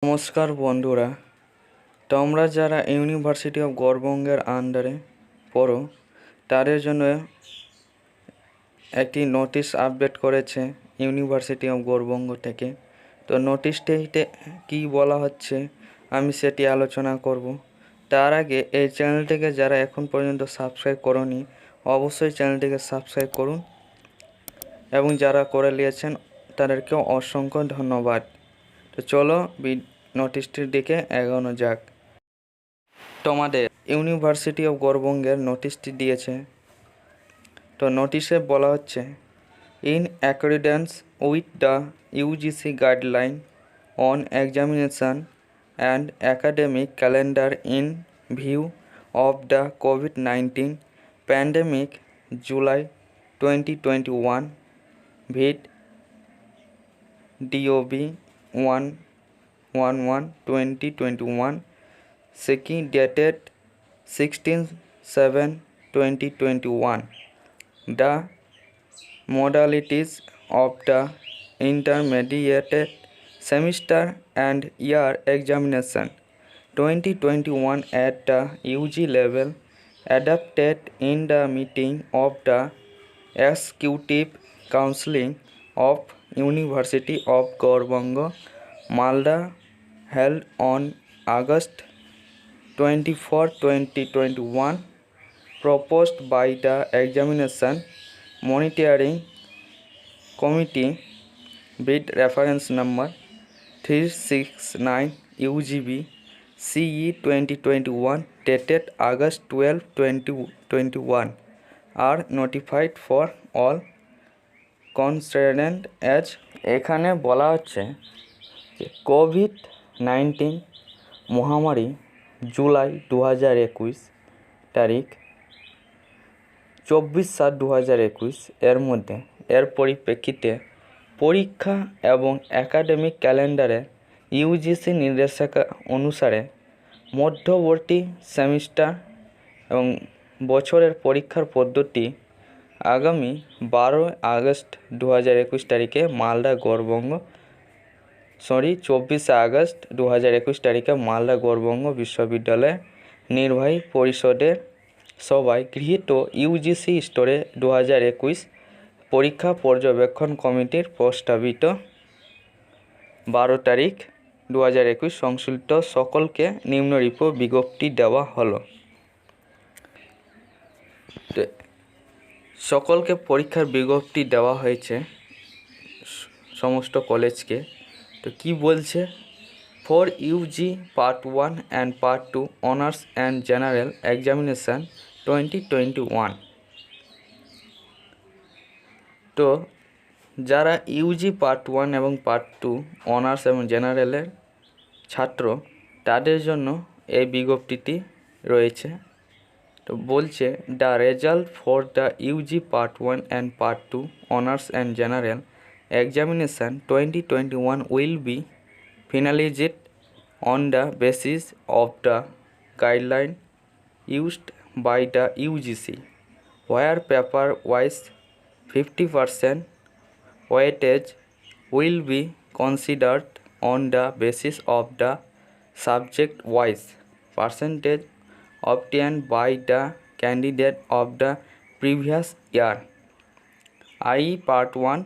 নমস্কার বন্ধুরা, তোমরা যারা ইউনিভার্সিটি অফ গৌড়বঙ্গের আন্ডারে পড়ো তাদের জন্য একটি নোটিশ আপডেট করেছে ইউনিভার্সিটি অফ গৌড়বঙ্গ থেকে। তো নোটিশটিতে কী বলা হচ্ছে আমি সেটি আলোচনা করব। তার আগে এই চ্যানেলটিকে যারা এখন পর্যন্ত সাবস্ক্রাইব করোনি অবশ্যই চ্যানেলটিকে সাবস্ক্রাইব করুন এবং যারা করে নিয়েছেন তাদেরকেও অসংখ্য ধন্যবাদ। তো চলো নোটিশটির দিকে এগোনো যাক। তোমাদের ইউনিভার্সিটি অফ গৌড়বঙ্গের নোটিশটি দিয়েছে। তো নোটিশে বলা হচ্ছে, in accordance with the UGC guideline on examination and academic calendar in view of the COVID-19 pandemic July 2021 ভিড DOB 1/11/2021 Seki dated 16/7/2021. The modalities of the intermediate semester and year examination 2021 at the UG level adopted in the meeting of the Executive Council of University of Gaurbanga, Malda, held on August 24, 2021, proposed by the Examination Monitoring Committee with reference number 369 UGB CE 2021 dated August 12, 2021 are notified for all concerned as এখানে বলা হচ্ছে যে COVID-19 মহামারী জুলাই 2021 তারিখ 24/7/2021 এর মধ্যে এর পরিপ্রেক্ষিতে পরীক্ষা এবং একাডেমিক ক্যালেন্ডারে ইউজিসি নির্দেশিকা অনুসারে মধ্যবর্তী সেমিস্টার এবং বছরের পরীক্ষার পদ্ধতি আগামী 12 আগস্ট 2021 তারিখে মালদা গৌড়বঙ্গ 24 আগস্ট 2021 তারিখে মালদা গৌড়বঙ্গ বিশ্ববিদ্যালয়ের নির্বাহী পরিষদের সভায় গৃহীত ইউজিসি স্তরে 2021 পরীক্ষা পর্যবেক্ষণ কমিটির প্রস্তাবিত 12 তারিখ 2021 সংশ্লিষ্ট সকলকে নিম্নরূপ বিজ্ঞপ্তি দেওয়া হলো। সকলকে পরীক্ষার বিজ্ঞপ্তি দেওয়া হয়েছে সমস্ত কলেজকে। তো কি বলছে, for UG part 1 and part 2 honours and general examination 2021। তো যারা ইউজি পার্ট 1 এবং পার্ট 2 অনার্স এবং জেনারেলের ছাত্র তাদের জন্য এই বিজ্ঞপ্তিটি রয়েছে। তো বলছে, the result for the UG part 1 and part 2 honours and general examination 2021 will be finalized on the basis of the guideline used by the UGC, where paper-wise 50% weightage will be considered on the basis of the subject-wise percentage obtained by the candidate of the previous year, i.e. Part 1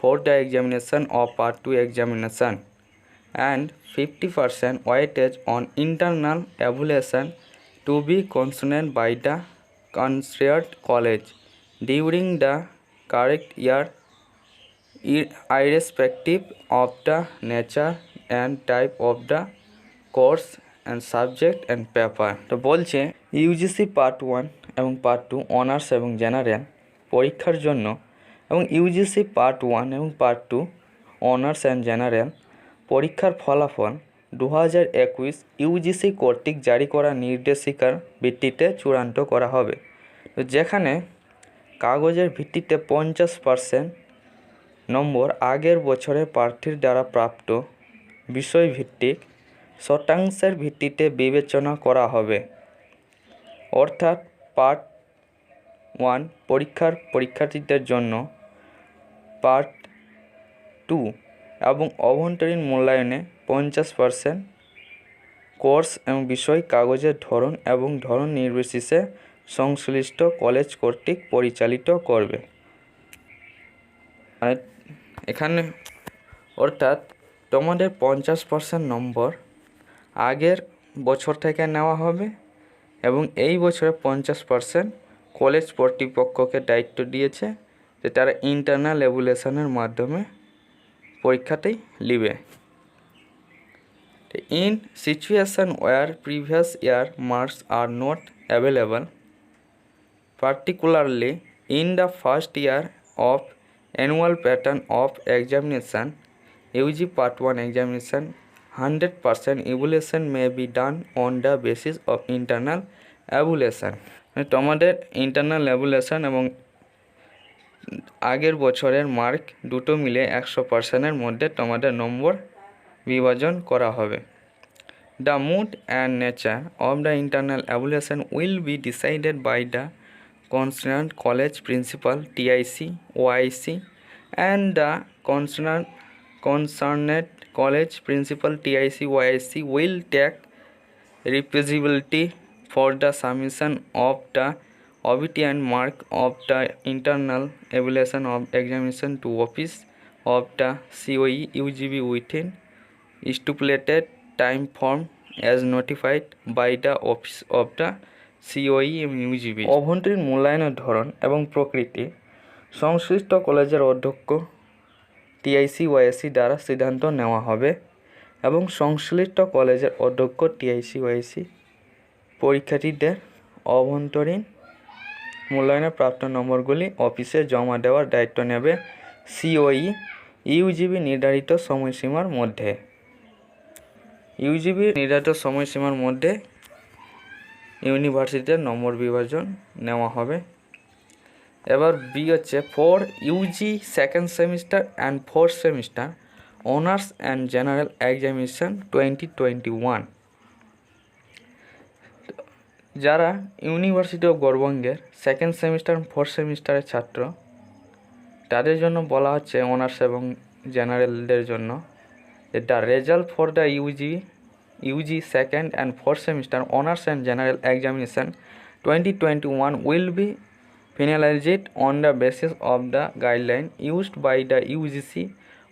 for the examination of Part 2 examination, and 50% weightage on internal evaluation to be considered by the concerned college during the correct year, irrespective of the nature and type of the course and subject and paper. তো বলছে UGC part 1 এবং part 2 honours এবং general পরীক্ষার জন্য এবং UGC part 1 এবং part 2 honours and general পরীক্ষার ফলাফল 2021 ইউজিসি কর্তৃক জারি করা নির্দেশিকার ভিত্তিতে চূড়ান্ত করা হবে। তো যেখানে কাগজের ভিত্তিতে 50% নম্বর আগের বছরের প্রার্থীর দ্বারা প্রাপ্ত বিষয়ভিত্তিক শতাংশের ভিত্তিতে বিবেচনা করা হবে। অর্থাৎ পার্ট 1 পরীক্ষার্থীদের জন্য পার্ট 2 এবং অভ্যন্তরীণ মূল্যায়নে 50% কোর্স এবং বিষয় কাগজের ধরন এবং ধরন নির্বিশেষে সংশ্লিষ্ট কলেজ কর্তৃক পরিচালিত করবে। মানে এখানে অর্থাৎ তোমাদের 50% নম্বর আগের বছর থেকে নেওয়া হবে এবং এই বছরে 50% কলেজ কর্তৃপক্ষকে দায়িত্ব দিয়েছে যে তারা ইন্টারনাল এভ্যালুয়েশনের মাধ্যমে পরীক্ষাটি নেবে। In situation where previous year marks are not available, particularly in the first year of annual pattern of examination, UG Part 1 examination, 100% evaluation may be done on the basis of internal evaluation. তোমাদের internal evaluation এবং আগের বছরের mark দুটো মিলে 100%-এর মধ্যে তোমাদের নম্বর বিভাজন করা হবে। The mood and nature of the internal evaluation will be decided by the concerned college principal, TIC, OIC, and the concerned college principal, TIC, OIC will take responsibility for the submission of the obtained mark of the internal evaluation of examination to office of the COE UGB within stipulated time form as notified by the office of the COE UGB। অভ্যন্তরীণ মূল্যায়নের ধরন এবং প্রকৃতি সংশ্লিষ্ট কলেজের অধ্যক্ষ TIC OIC দ্বারা সিদ্ধান্ত নেওয়া হবে এবং সংশ্লিষ্ট কলেজের অধ্যক্ষ TIC OIC পরীক্ষার্থীদের অভ্যন্তরীণ মূল্যায়নের প্রাপ্ত নম্বরগুলি অফিসে জমা দেওয়ার দায়িত্ব নেবে COE UGB নির্ধারিত সময়সীমার মধ্যে। ইউজিবি নির্ধারিত সময়সীমার মধ্যে ইউনিভার্সিটির নম্বর বিভাজন নেওয়া হবে। এবার বি হচ্ছে for UG second semester and fourth semester honours and general examination 2021, যারা ইউনিভার্সিটি অফ গৌড়বঙ্গের সেকেন্ড সেমিস্টার ফোর্থ সেমিস্টারের ছাত্র তাদের জন্য বলা হচ্ছে অনার্স এবং জেনারেলদের জন্য the result for the UG second and fourth semester honors and general examination 2021 will be finalized on the basis of the guideline used by the UGC,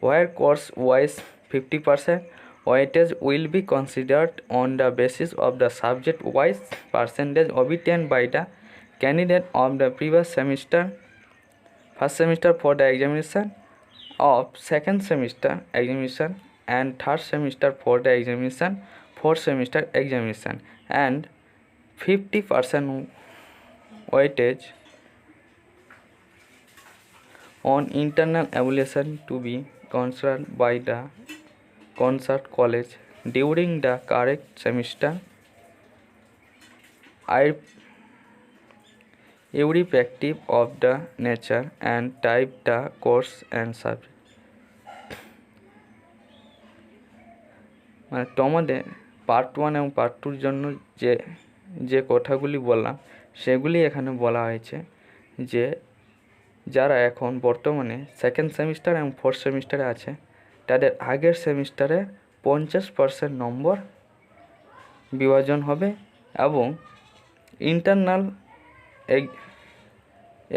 where course wise 50% weightage will be considered on the basis of the subject wise percentage obtained by the candidate of the previous semester, first semester for the examination of second semester examination and third semester for the examination, fourth semester examination, and 50% weightage on internal evaluation to be considered by the concerned college during the correct semester, irrespective of the nature and type the course and subject। মানে তোমাদের part 1 এবং part 2-র জন্য যে কথাগুলি বললাম সেগুলি এখানে বলা হয়েছে যে যারা এখন বর্তমানে সেকেন্ড সেমিস্টার এবং ফোর্থ সেমিস্টারে আছে তাদের আগের সেমিস্টারে 50% নম্বর বিভাজন হবে এবং ইন্টারনাল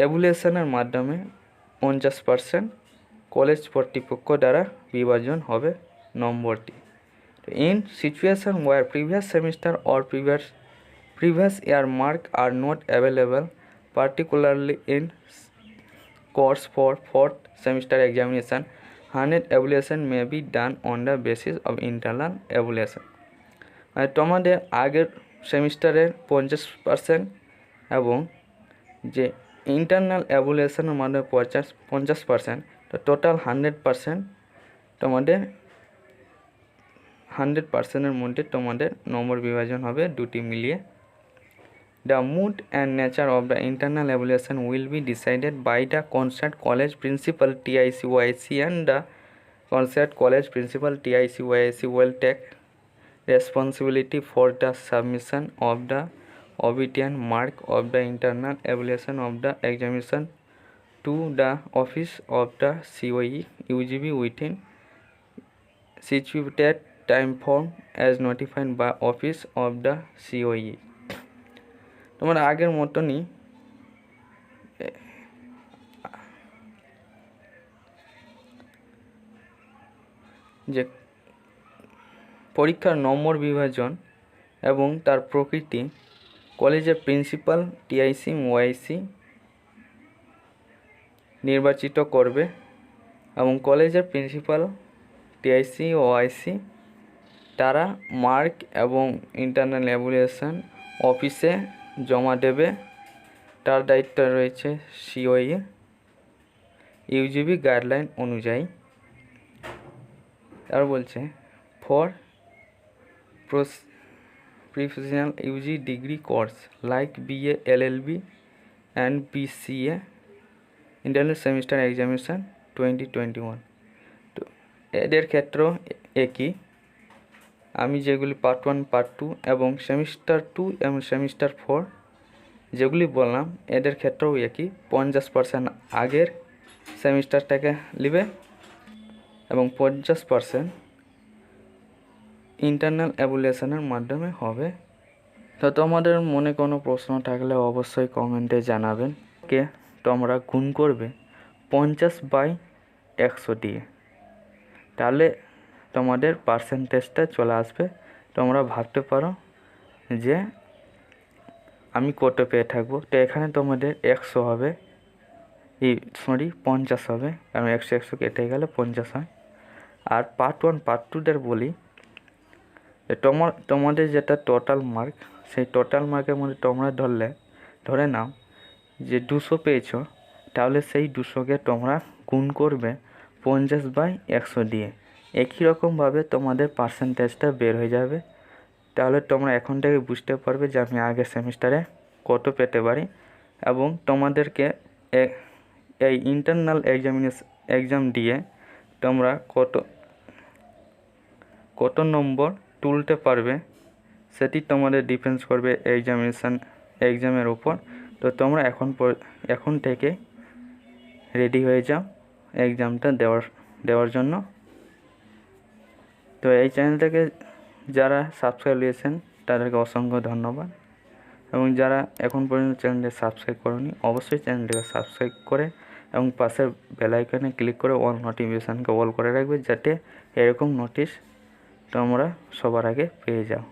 এভ্যালুয়েশনের মাধ্যমে 50% কলেজ কর্তৃপক্ষ দ্বারা বিভাজন হবে নম্বরটি। In situation where previous semester or previous year mark are not available, particularly in course for fourth semester examination, 100 evaluation may be done on the basis of internal evaluation। তোমাদের আগের সেমিস্টারের 50% এবং যে ইন্টারনাল এভ্যালুয়েশনের মাধ্যমে 50%, তো টোটাল 100% তোমাদের 100%-এর মধ্যে তোমাদের নম্বর বিভাজন হবে দুটি মিলিয়ে। The mood and nature of the internal evaluation will be decided by the concerned college principal, TIC OIC, and the concerned college principal, TIC OIC will take responsibility for the submission of the obtained mark of the internal evaluation of the examination to the office of the COE UGB within stipulated time form as notified by office of the COE. তোমরা আগের মতনই যে পরীক্ষার নম্বর বিভাজন এবং তার প্রকৃতি কলেজের প্রিন্সিপাল টিআইসি ওআইসি নির্বাচিত করবে এবং কলেজের প্রিন্সিপাল টিআইসি ওআইসি তারা মার্ক এবং ইন্টারনাল এভালুয়েশন অফিসে জমা দেবে। তার দায়িত্ব রয়েছে সিওই ইউজিবি গাইডলাইন অনুযায়ী। আর বলছে for professional UG degree course like BA, LLB and BCA internal semester examination 2021। তো এদের ক্ষেত্রেও একই, আমি যেগুলি পার্ট 1 পার্ট 2 এবং সেমিস্টার 2 এবং সেমিস্টার 4 যেগুলি বললাম এদের ক্ষেত্রেও একই। 50% আগের সেমিস্টারটাকে নেবে এবং 50% ইন্টারনাল এভালুয়েশনের মাধ্যমে হবে। তো তোমাদের মনে কোনো প্রশ্ন থাকলে অবশ্যই কমেন্টে জানাবেন। কে তোমরা গুণ করবে 50/100 দিয়ে, তাহলে তোমাদের পার্সেন্টেজটা চলে আসবে। তোমরা ভাবতে পারো যে আমি কত পেয়ে থাকবো, তো এখানে তোমাদের 100 হবে, 50 হবে, কারণ 100 কেটে গেলে 50 হয়। আর পার্ট 1 পার্ট 2দের বলি, তোমাদের যেটা টোটাল মার্ক, সেই টোটাল মার্কের মধ্যে তোমরা ধরে নাও যে 200 পেয়েছো, তাহলে সেই 200কে তোমরা গুণ করবে 50/100 দিয়ে। একই রকমভাবে তোমাদের পার্সেন্টেজটা বের হয়ে যাবে। তাহলে তোমরা এখন থেকে বুঝতে পারবে যে আমি আগের সেমিস্টারে কত পেতে পারি এবং তোমাদেরকে এই ইন্টারনাল এক্সাম দিয়ে তোমরা কত নম্বর তুলতে পারবে সেটি তোমাদের ডিপেন্ড করবে এক্সামের উপর। তো তোমরা এখন থেকে রেডি হয়ে যাও এক্সামটা দেওয়ার জন্য। তো এই চ্যানেলটাকে যারা সাবস্ক্রাইব দিয়েছেন তাদেরকে অসংখ্য ধন্যবাদ, এবং যারা এখন পর্যন্ত চ্যানেলটি সাবস্ক্রাইব করোনি অবশ্যই চ্যানেলটিকে সাবস্ক্রাইব করে এবং পাশের বেল আইকনে ক্লিক করে অল নোটিফিকেশানকে অল করে রাখবে, যাতে এরকম নোটিশ তোমরা সবার আগে পেয়ে যাও।